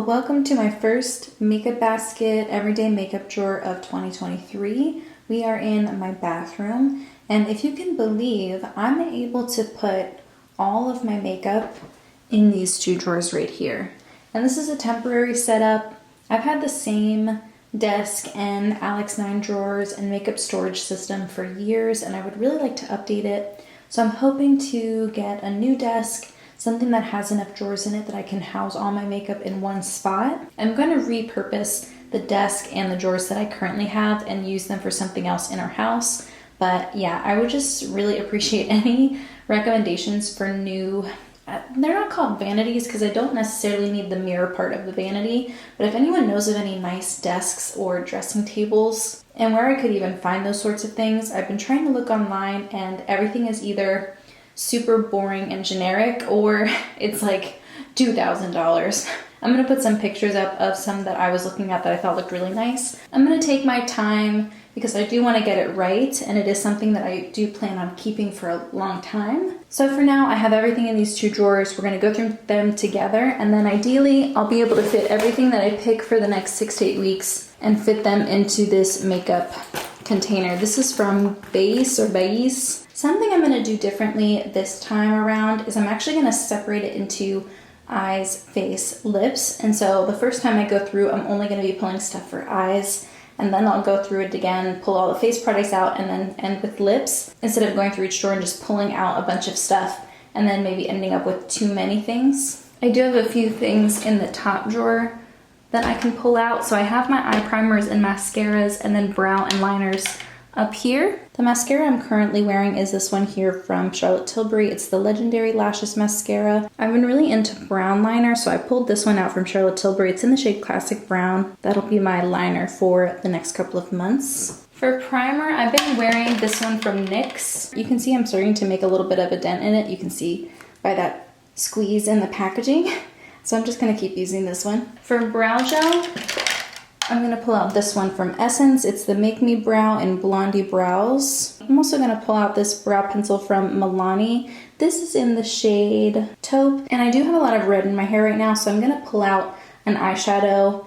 welcome to my first makeup basket everyday makeup drawer of 2023. We are in my bathroom, and if you can believe, I'm able to put all of my makeup in these two drawers right here. And this is a temporary setup. I've had the same desk and Alex 9 drawers and makeup storage system for years, and I would really like to update it. So I'm hoping to get a new desk, something that has enough drawers in it that I can house all my makeup in one spot. I'm going to repurpose the desk and the drawers that I currently have and use them for something else in our house. But yeah, I would just really appreciate any recommendations for new, they're not called vanities because I don't necessarily need the mirror part of the vanity, but if anyone knows of any nice desks or dressing tables and where I could even find those sorts of things, I've been trying to look online and everything is either super boring and generic or it's like $2,000. I'm gonna put some pictures up of some that I was looking at that I thought looked really nice. I'm gonna take my time because I do want to get it right, and it is something that I do plan on keeping for a long time. So for now, I have everything in these two drawers. We're gonna go through them together, and then ideally, I'll be able to fit everything that I pick for the next 6 to 8 weeks and fit them into this makeup container. This is from Base. Something I'm gonna do differently this time around is I'm actually gonna separate it into eyes, face, lips. And so the first time I go through, I'm only gonna be pulling stuff for eyes, and then I'll go through it again, pull all the face products out, and then end with lips, instead of going through each drawer and just pulling out a bunch of stuff and then maybe ending up with too many things. I do have a few things in the top drawer that I can pull out. So I have my eye primers and mascaras and then brow and liners up here. The mascara I'm currently wearing is this one here from Charlotte Tilbury. It's the Legendary Lashes Mascara. I've been really into brown liner, so I pulled this one out from Charlotte Tilbury. It's in the shade Classic Brown. That'll be my liner for the next couple of months. For primer, I've been wearing this one from NYX. You can see I'm starting to make a little bit of a dent in it. You can see by that squeeze in the packaging. So I'm just gonna keep using this one. For brow gel, I'm gonna pull out this one from Essence. It's the Make Me Brow in Blondie Brows. I'm also gonna pull out this brow pencil from Milani. This is in the shade Taupe, and I do have a lot of red in my hair right now, so I'm gonna pull out an eyeshadow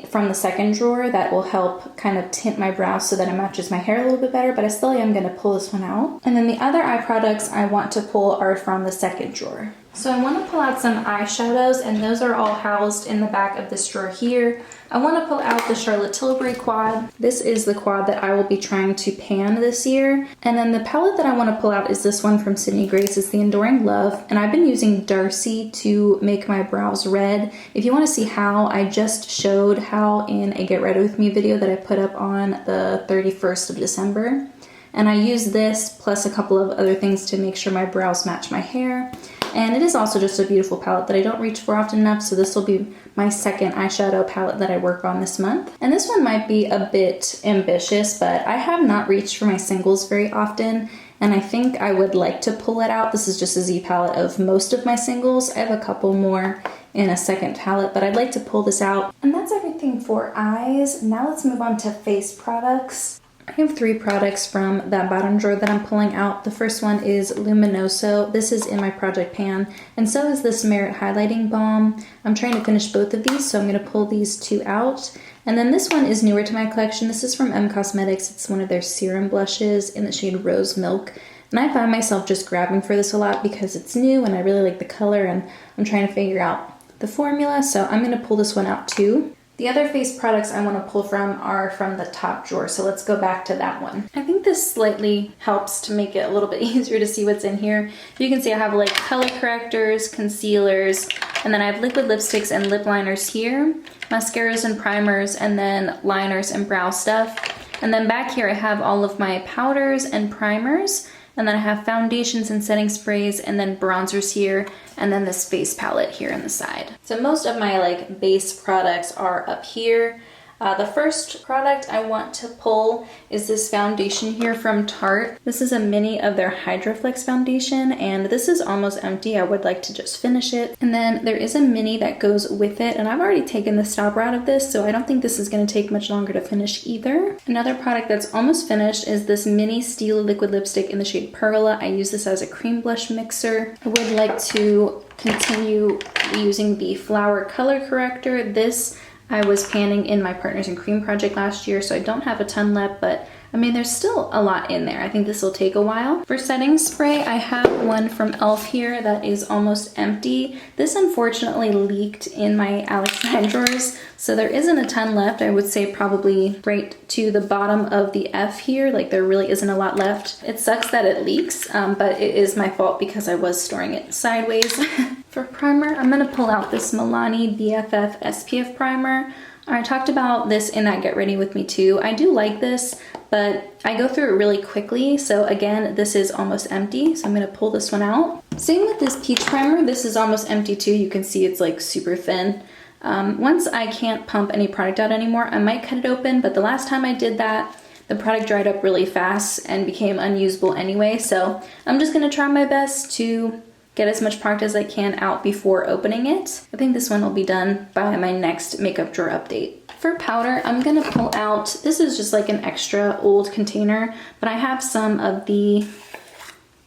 from the second drawer that will help kind of tint my brows so that it matches my hair a little bit better, but I still am gonna pull this one out. And then the other eye products I want to pull are from the second drawer. So I want to pull out some eyeshadows, and those are all housed in the back of this drawer here. I want to pull out the Charlotte Tilbury quad. This is the quad that I will be trying to pan this year. And then the palette that I want to pull out is this one from Sydney Grace. It's the Enduring Love, and I've been using Darcy to make my brows red. If you want to see how, I just showed how in a Get Ready With Me video that I put up on the 31st of December. And I use this plus a couple of other things to make sure my brows match my hair. And it is also just a beautiful palette that I don't reach for often enough, so this will be my second eyeshadow palette that I work on this month. And this one might be a bit ambitious, but I have not reached for my singles very often, and I think I would like to pull it out. This is just a Z palette of most of my singles. I have a couple more in a second palette, but I'd like to pull this out. And that's everything for eyes. Now let's move on to face products. I have 3 products from that bottom drawer that I'm pulling out. The first one is Luminoso. This is in my project pan, and so is this Merit Highlighting Balm. I'm trying to finish both of these, so I'm going to pull these 2 out. And then this one is newer to my collection. This is from M Cosmetics. It's one of their serum blushes in the shade Rose Milk. And I find myself just grabbing for this a lot because it's new and I really like the color, and I'm trying to figure out the formula, so I'm going to pull this one out too. The other face products I want to pull from are from the top drawer, so let's go back to that one. I think this slightly helps to make it a little bit easier to see what's in here. You can see I have like color correctors, concealers, and then I have liquid lipsticks and lip liners here, mascaras and primers, and then liners and brow stuff. And then back here I have all of my powders and primers, and then I have foundations and setting sprays, and then bronzers here, and then this face palette here on the side. So most of my like base products are up here. The first product I want to pull is this foundation here from Tarte. This is a mini of their Hydroflex foundation, and this is almost empty. I would like to just finish it. And then there is a mini that goes with it, and I've already taken the stopper out of this, so I don't think this is going to take much longer to finish either. Another product that's almost finished is this mini Stila liquid lipstick in the shade Perla. I use this as a cream blush mixer. I would like to continue using the Flower Color Corrector. This I was panning in my Partners in Cream project last year, so I don't have a ton left, but I mean, there's still a lot in there. I think this will take a while. For setting spray, I have one from e.l.f. here that is almost empty. This unfortunately leaked in my Alex 9 drawers, so there isn't a ton left. I would say probably right to the bottom of the F here, like there really isn't a lot left. It sucks that it leaks, but it is my fault because I was storing it sideways. For primer, I'm gonna pull out this Milani BFF SPF primer. I talked about this in that Get Ready With Me too. I do like this, but I go through it really quickly. So again, this is almost empty. So I'm gonna pull this one out. Same with this peach primer. This is almost empty too. You can see it's like super thin. Once I can't pump any product out anymore, I might cut it open, but the last time I did that, the product dried up really fast and became unusable anyway. So I'm just gonna try my best to get as much product as I can out before opening it. I think this one will be done by my next makeup drawer update. For powder, I'm gonna pull out, this is just like an extra old container, but I have some of the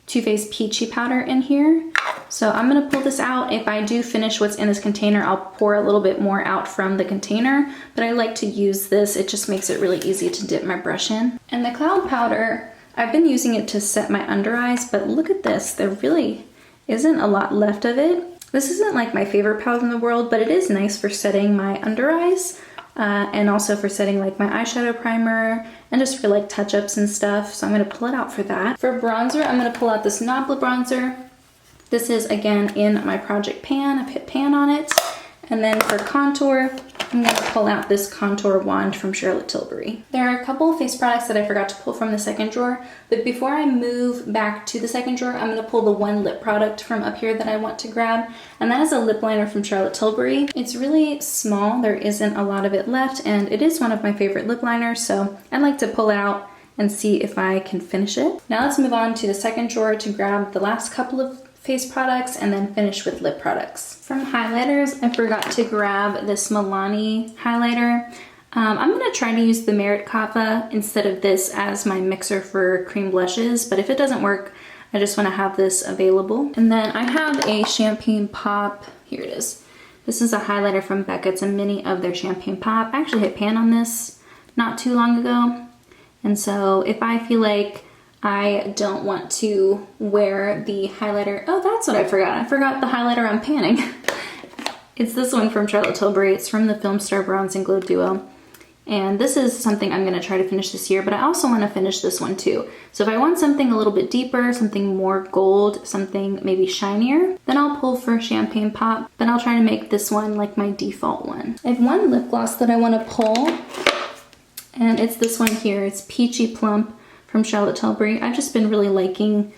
Too Faced Peachy powder in here. So I'm gonna pull this out. If I do finish what's in this container, I'll pour a little bit more out from the container, but I like to use this. It just makes it really easy to dip my brush in. And the cloud powder, I've been using it to set my under eyes, but look at this, there really isn't a lot left of it. This isn't like my favorite powder in the world, but it is nice for setting my under eyes and also for setting like my eyeshadow primer and just for like touch-ups and stuff. So I'm gonna pull it out for that. For bronzer, I'm gonna pull out this Nabla bronzer. This is again in my project pan. I've hit pan on it. And then for contour, I'm gonna pull out this contour wand from Charlotte Tilbury. There are a couple of face products that I forgot to pull from the second drawer, but before I move back to the second drawer, I'm gonna pull the one lip product from up here that I want to grab, and that is a lip liner from Charlotte Tilbury. It's really small, there isn't a lot of it left, and it is one of my favorite lip liners, so I'd like to pull it out and see if I can finish it. Now let's move on to the second drawer to grab the last couple of face products and then finish with lip products. From highlighters, I forgot to grab this Milani highlighter. I'm gonna try to use the Merit Kava instead of this as my mixer for cream blushes, but if it doesn't work, I just wanna have this available. And then I have a Champagne Pop, here it is. This is a highlighter from Becca, it's a mini of their Champagne Pop. I actually hit pan on this not too long ago. And so if I feel like I don't want to wear the highlighter. Oh, that's what I forgot. I forgot the highlighter I'm panning. It's this one from Charlotte Tilbury. It's from the Film Star Bronze and Glow Duo. And this is something I'm gonna try to finish this year, but I also wanna finish this one too. So if I want something a little bit deeper, something more gold, something maybe shinier, then I'll pull for Champagne Pop, but I'll try to make this one like my default one. I have one lip gloss that I wanna pull, and it's this one here. It's Peachy Plump from Charlotte Tilbury. I've just been really liking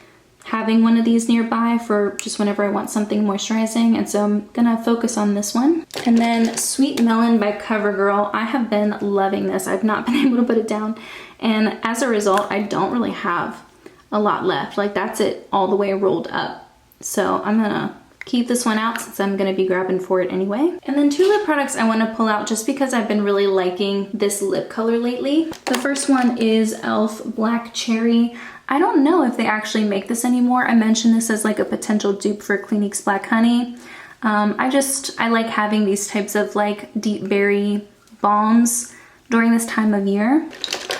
having one of these nearby for just whenever I want something moisturizing, and so I'm gonna focus on this one. And then Sweet Melon by CoverGirl. I have been loving this. I've not been able to put it down, and as a result, I don't really have a lot left. Like that's it all the way rolled up. So I'm gonna keep this one out since I'm gonna be grabbing for it anyway. And then two lip products I wanna pull out just because I've been really liking this lip color lately. The first one is e.l.f. Black Cherry. I don't know if they actually make this anymore. I mentioned this as like a potential dupe for Clinique's Black Honey. I like having these types of like deep berry balms during this time of year.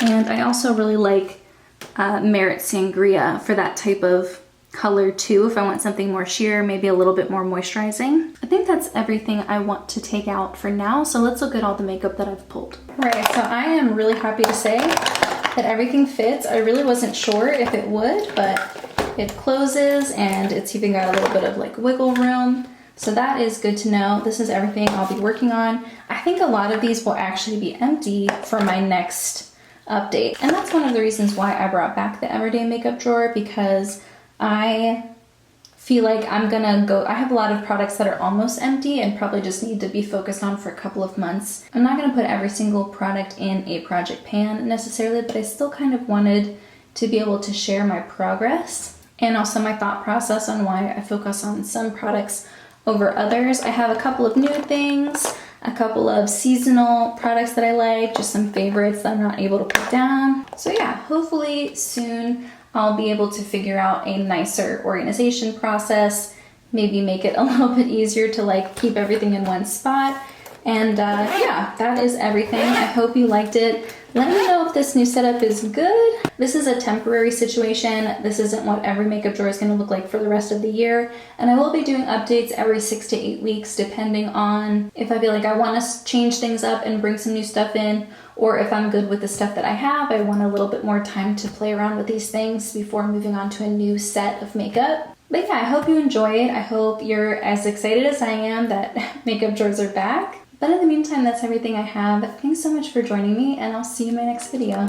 And I also really like Merit Sangria for that type of color too, if I want something more sheer, maybe a little bit more moisturizing. I think that's everything I want to take out for now, so let's look at all the makeup that I've pulled. Alright, so I am really happy to say that everything fits. I really wasn't sure if it would, but it closes and it's even got a little bit of like wiggle room. So that is good to know. This is everything I'll be working on. I think a lot of these will actually be empty for my next update. And that's one of the reasons why I brought back the everyday makeup drawer, because I feel like I'm gonna go, I have a lot of products that are almost empty and probably just need to be focused on for a couple of months. I'm not gonna put every single product in a project pan necessarily, but I still kind of wanted to be able to share my progress and also my thought process on why I focus on some products over others. I have a couple of new things, a couple of seasonal products that I like, just some favorites that I'm not able to put down. So yeah, hopefully soon I'll be able to figure out a nicer organization process, maybe make it a little bit easier to like keep everything in one spot. And yeah, that is everything. I hope you liked it. Let me know if this new setup is good. This is a temporary situation. This isn't what every makeup drawer is going to look like for the rest of the year. And I will be doing updates every 6 to 8 weeks, depending on if I feel like I want to change things up and bring some new stuff in, or if I'm good with the stuff that I have. I want a little bit more time to play around with these things before moving on to a new set of makeup. But yeah, I hope you enjoy it. I hope you're as excited as I am that makeup drawers are back. But in the meantime, that's everything I have. Thanks so much for joining me, and I'll see you in my next video.